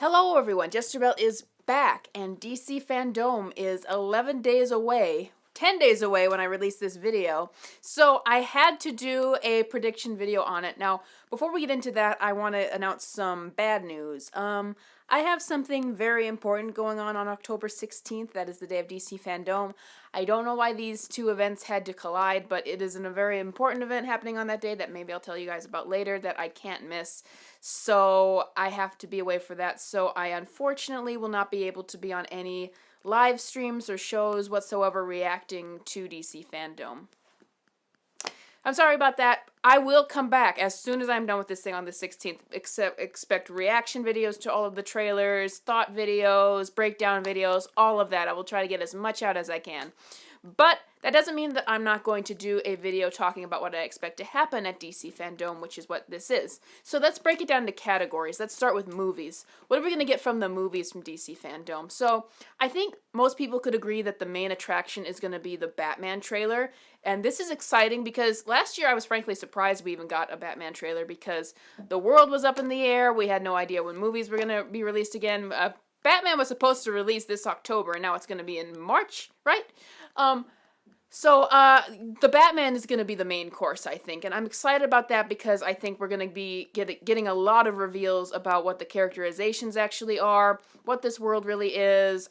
Hello everyone, Jesterbell is back, and DC Fandome is 11 days away, 10 days away when I release this video, so I had to do a prediction video on it. Now, before we get into that, I want to announce some bad news. I have something very important going on October 16th, that is the day of DC Fandome. I don't know why these two events had to collide, but it is a very important event happening on that day that maybe I'll tell you guys about later that I can't miss. So I have to be away for that, so I unfortunately will not be able to be on any live streams or shows whatsoever reacting to DC Fandome. I'm sorry about that. I will come back as soon as I'm done with this thing on the 16th. Expect reaction videos to all of the trailers, thought videos, breakdown videos, all of that. I will try to get as much out as I can. But that doesn't mean that I'm not going to do a video talking about what I expect to happen at DC Fandome, which is what this is. So let's break it down into categories. Let's start with movies. What are we going to get from the movies from DC Fandome? So I think most people could agree that the main attraction is going to be the Batman trailer. And this is exciting because last year I was frankly surprised we even got a Batman trailer because the world was up in the air. We had no idea when movies were going to be released again. Batman was supposed to release this October, and now it's going to be in March, right? So the Batman is going to be the main course, I think, and I'm excited about that because I think we're going to be getting a lot of reveals about what the characterizations actually are, what this world really is.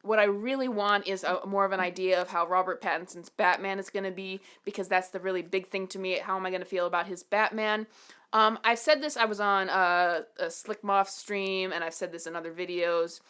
What I really want is more of an idea of how Robert Pattinson's Batman is going to be, because that's the really big thing to me. How am I going to feel about his Batman? I've said this, I was on a Slick Moth stream, and I've said this in other videos,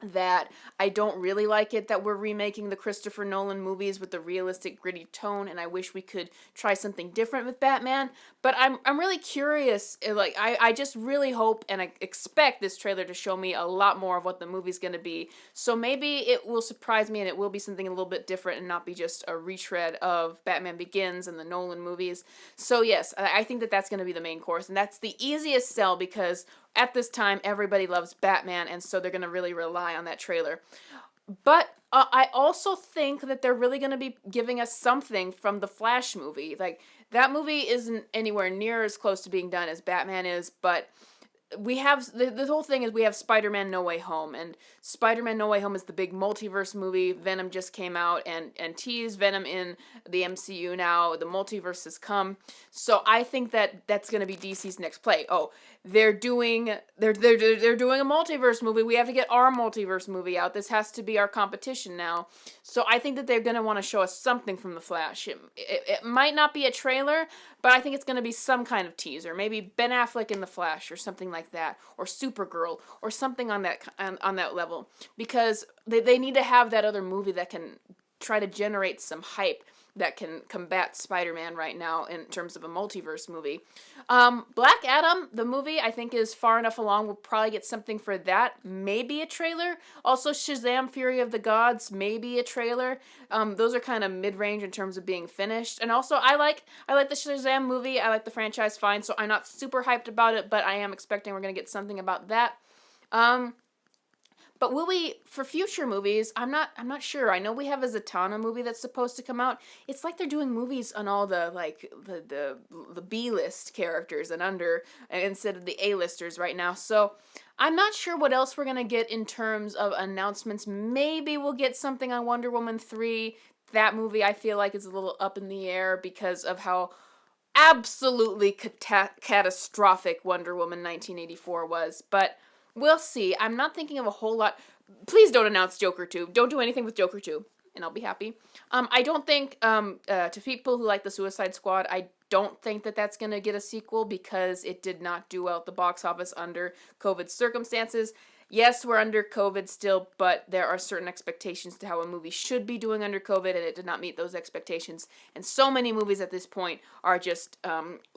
that I don't really like it that we're remaking the Christopher Nolan movies with the realistic, gritty tone, and I wish we could try something different with Batman. But I'm really curious. Like, I just really hope and I expect this trailer to show me a lot more of what the movie's going to be. So maybe it will surprise me and it will be something a little bit different and not be just a retread of Batman Begins and the Nolan movies. So yes, I think that that's going to be the main course, and that's the easiest sell because at this time, everybody loves Batman, and so they're going to really rely on that trailer. But I also think that they're really going to be giving us something from the Flash movie. Like, that movie isn't anywhere near as close to being done as Batman is, but we have, the whole thing is we have Spider-Man No Way Home, and Spider-Man No Way Home is the big multiverse movie. Venom just came out and teased Venom in the MCU now. The multiverse has come. So I think that that's going to be DC's next play. Oh, they're doing a multiverse movie. We have to get our multiverse movie out. This has to be our competition now. So I think that they're going to want to show us something from the Flash. It might not be a trailer, but I think it's going to be some kind of teaser. Maybe Ben Affleck in the Flash or something like that, or Supergirl or something on that level, because they need to have that other movie that can try to generate some hype that can combat Spider-Man right now in terms of a multiverse movie. Black Adam, the movie, I think is far enough along. We'll probably get something for that. Maybe a trailer. Also, Shazam! Fury of the Gods, maybe a trailer. Those are kind of mid-range in terms of being finished. And also, I like the Shazam movie. I like the franchise fine, so I'm not super hyped about it, but I am expecting we're going to get something about that. But will we, for future movies, I'm not sure. I know we have a Zatanna movie that's supposed to come out. It's like they're doing movies on all the, like, the B-list characters and under, instead of the A-listers right now. So I'm not sure what else we're going to get in terms of announcements. Maybe we'll get something on Wonder Woman 3. That movie I feel like is a little up in the air because of how absolutely catastrophic Wonder Woman 1984 was. But we'll see. I'm not thinking of a whole lot. Please don't announce Joker 2. Don't do anything with Joker 2, and I'll be happy. I don't think, to people who like the Suicide Squad, I don't think that that's going to get a sequel because it did not do well at the box office under COVID circumstances. Yes, we're under COVID still, but there are certain expectations to how a movie should be doing under COVID, and it did not meet those expectations. And so many movies at this point are just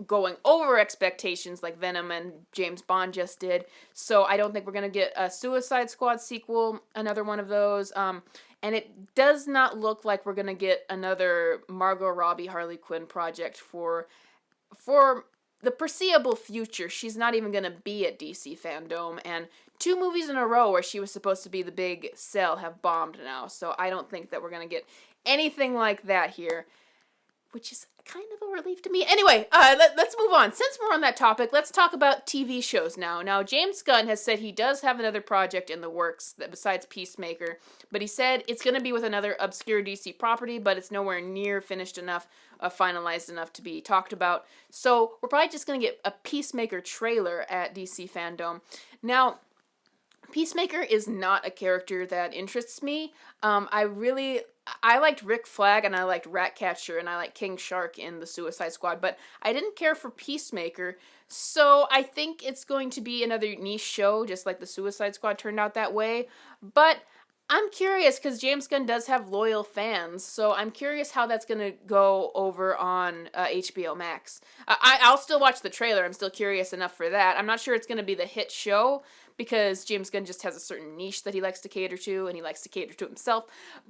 going over expectations like Venom and James Bond just did. So I don't think we're going to get a Suicide Squad sequel, another one of those. And it does not look like we're going to get another Margot Robbie Harley Quinn project for the foreseeable future. She's not even going to be at DC Fandome, and 2 movies in a row where she was supposed to be the big sell have bombed now, so I don't think that we're going to get anything like that here, which is kind of a relief to me. Anyway, let's move on. Since we're on that topic, let's talk about TV shows now. Now, James Gunn has said he does have another project in the works that besides Peacemaker, but he said it's going to be with another obscure DC property, but it's nowhere near finished enough, finalized enough to be talked about. So we're probably just going to get a Peacemaker trailer at DC Fandome. Now, Peacemaker is not a character that interests me. I liked Rick Flag and I liked Ratcatcher and I liked King Shark in the Suicide Squad, but I didn't care for Peacemaker, so I think it's going to be another niche show, just like the Suicide Squad turned out that way. But I'm curious because James Gunn does have loyal fans, so I'm curious how that's going to go over on HBO Max. I'll still watch the trailer. I'm still curious enough for that. I'm not sure it's going to be the hit show because James Gunn just has a certain niche that he likes to cater to, and he likes to cater to himself.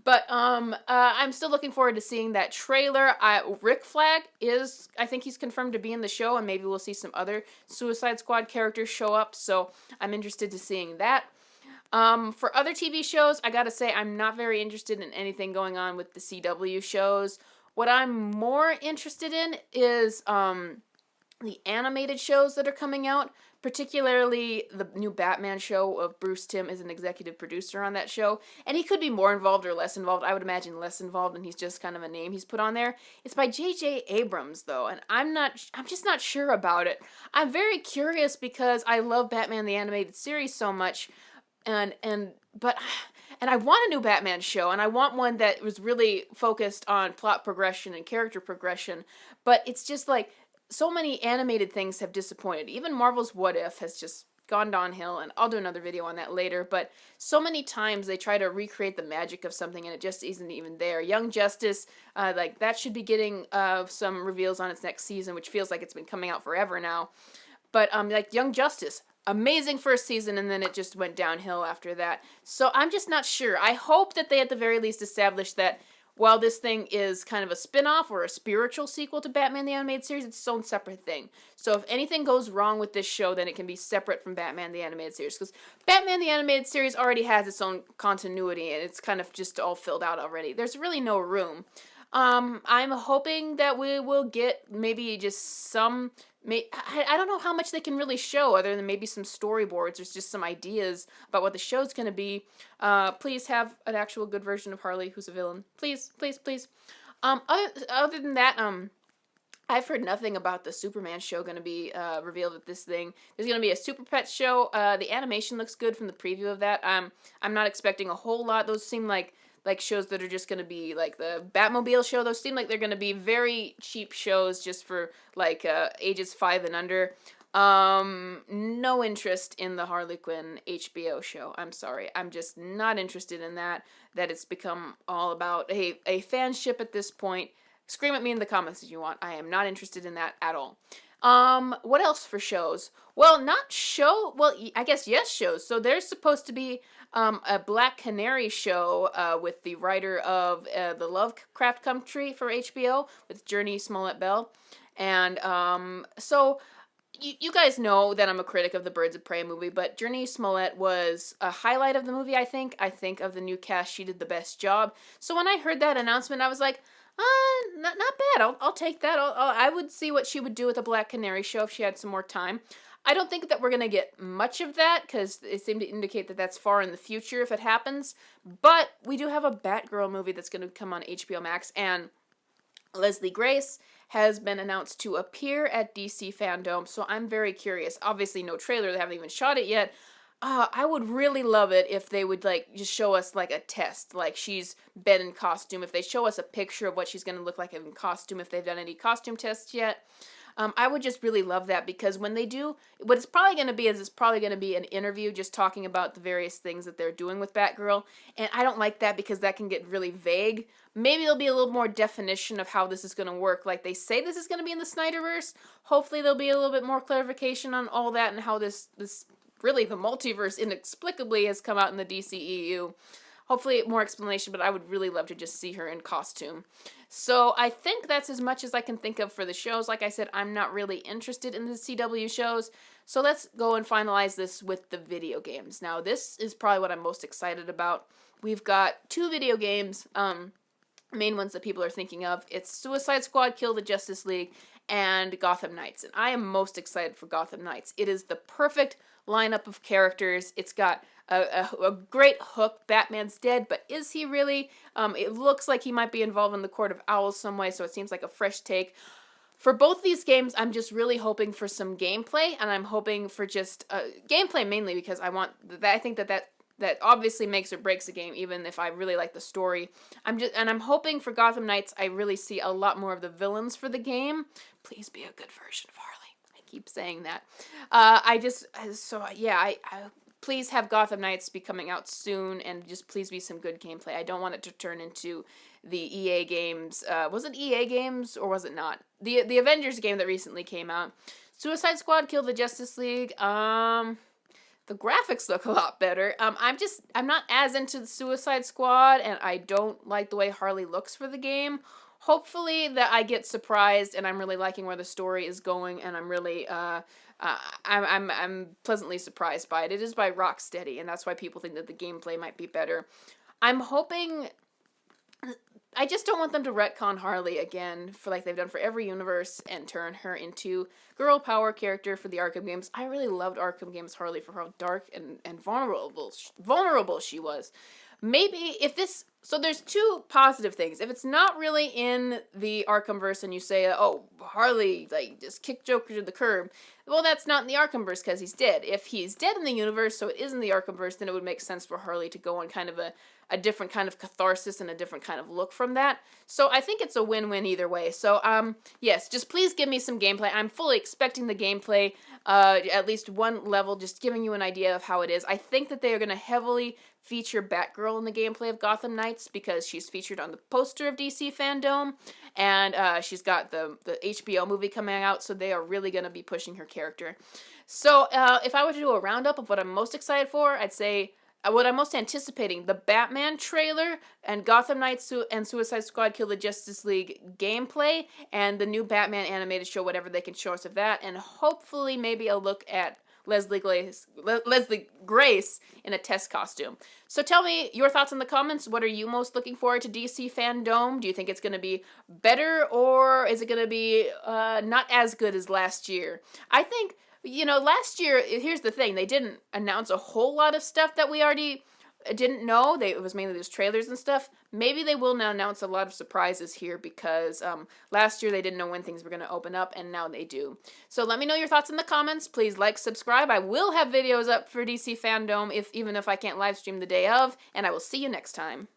But I'm still looking forward to seeing that trailer. Rick Flag is, I think he's confirmed to be in the show, and maybe we'll see some other Suicide Squad characters show up, so I'm interested to seeing that. For other TV shows, I gotta say I'm not very interested in anything going on with the CW shows. What I'm more interested in is the animated shows that are coming out, particularly the new Batman show of Bruce Timm is an executive producer on that show, and he could be more involved or less involved. I would imagine less involved, and he's just kind of a name he's put on there. It's by J.J. Abrams, though, and I'm just not sure about it. I'm very curious because I love Batman the Animated Series so much, and I want a new Batman show, and I want one that was really focused on plot progression and character progression, but it's just like so many animated things have disappointed. Even Marvel's What If has just gone downhill, and I'll do another video on that later, but so many times they try to recreate the magic of something and it just isn't even there. Young Justice, like that should be getting some reveals on its next season, which feels like it's been coming out forever now. But like Young Justice, amazing first season, and then it just went downhill after that. So I'm just not sure. I hope that they at the very least establish that while this thing is kind of a spin-off or a spiritual sequel to Batman the Animated Series, it's its own separate thing. So if anything goes wrong with this show, then it can be separate from Batman the Animated Series. Because Batman the Animated Series already has its own continuity, and it's kind of just all filled out already. There's really no room. I'm hoping that we will get maybe just some... I don't know how much they can really show other than maybe some storyboards or just some ideas about what the show's going to be. Please have an actual good version of Harley who's a villain. Please, please, please. Other than that, I've heard nothing about the Superman show going to be revealed at this thing. There's going to be a Super Pet show. The animation looks good from the preview of that. I'm not expecting a whole lot. Those seem like shows that are just going to be like the Batmobile show. Those seem like they're going to be very cheap shows just for like ages 5 and under. No interest in the Harley Quinn HBO show. I'm sorry. I'm just not interested in that it's become all about a fanship at this point. Scream at me in the comments if you want. I am not interested in that at all. What else for shows? Well, I guess yes shows. So there's supposed to be a Black Canary show with the writer of the Lovecraft Country for HBO with Jurnee Smollett-Bell. And so you guys know that I'm a critic of the Birds of Prey movie, but Jurnee Smollett was a highlight of the movie, I think. I think of the new cast, she did the best job. So when I heard that announcement, I was like, not bad. I'll take that. I would see what she would do with a Black Canary show if she had some more time. I don't think that we're going to get much of that because it seemed to indicate that that's far in the future if it happens. But we do have a Batgirl movie that's going to come on HBO Max, and Leslie Grace has been announced to appear at DC Fandome, so I'm very curious. Obviously, no trailer. They haven't even shot it yet. I would really love it if they would, like, just show us, like, a test. Like, she's been in costume. If they show us a picture of what she's going to look like in costume, if they've done any costume tests yet. I would just really love that because when they do, what it's probably going to be is it's probably going to be an interview just talking about the various things that they're doing with Batgirl. And I don't like that because that can get really vague. Maybe there'll be a little more definition of how this is going to work. Like they say this is going to be in the Snyderverse. Hopefully there'll be a little bit more clarification on all that and how this really the multiverse inexplicably has come out in the DCEU. Hopefully more explanation, but I would really love to just see her in costume. So I think that's as much as I can think of for the shows. Like I said, I'm not really interested in the CW shows. So let's go and finalize this with the video games. Now this is probably what I'm most excited about. We've got 2 video games main ones that people are thinking of. It's Suicide Squad, Kill the Justice League, and Gotham Knights. And I am most excited for Gotham Knights. It is the perfect lineup of characters. It's got a great hook. Batman's dead, but is he really? It looks like he might be involved in the Court of Owls some way, so it seems like a fresh take. For both these games, I'm just really hoping for some gameplay, and I'm hoping for just gameplay mainly because I think that obviously makes or breaks a game, even if I really like the story. I'm hoping for Gotham Knights, I really see a lot more of the villains for the game. Please be a good version of Harley. I keep saying that. Please have Gotham Knights be coming out soon, and just please be some good gameplay. I don't want it to turn into the EA games. Was it EA games or was it not? The Avengers game that recently came out. Suicide Squad, Kill the Justice League. The graphics look a lot better. I'm not as into the Suicide Squad, and I don't like the way Harley looks for the game. Hopefully that I get surprised, and I'm really liking where the story is going, and I'm really I'm pleasantly surprised by it. It is by Rocksteady, and that's why people think that the gameplay might be better. I'm hoping. I just don't want them to retcon Harley again for like they've done for every universe and turn her into girl power character for the Arkham games. I really loved Arkham games Harley for how dark and vulnerable she was. Maybe if this... So there's two positive things. If it's not really in the Arkhamverse and you say, oh, Harley, like, just kick Joker to the curb, well, that's not in the Arkhamverse because he's dead. If he's dead in the universe, so it is in the Arkhamverse, then it would make sense for Harley to go on kind of a different kind of catharsis and a different kind of look from that. So I think it's a win-win either way. So, yes, just please give me some gameplay. I'm fully expecting the gameplay, at least one level, just giving you an idea of how it is. I think that they are going to heavily feature Batgirl in the gameplay of Gotham Knights because she's featured on the poster of DC Fandome, and she's got the HBO movie coming out, so they are really going to be pushing her character. So if I were to do a roundup of what I'm most excited for, I'd say what I'm most anticipating, the Batman trailer and Gotham Knights and Suicide Squad Kill the Justice League gameplay and the new Batman animated show, whatever they can show us of that, and hopefully maybe a look at Leslie Grace in a test costume. So tell me your thoughts in the comments. What are you most looking forward to DC Fandome? Do you think it's going to be better, or is it going to be not as good as last year? I think, last year, here's the thing. They didn't announce a whole lot of stuff that we already didn't know. It was mainly those trailers and stuff. Maybe they will now announce a lot of surprises here because last year they didn't know when things were going to open up, and now they do. So let me know your thoughts in the comments. Please like, subscribe. I will have videos up for DC Fandome even if I can't live stream the day of, and I will see you next time.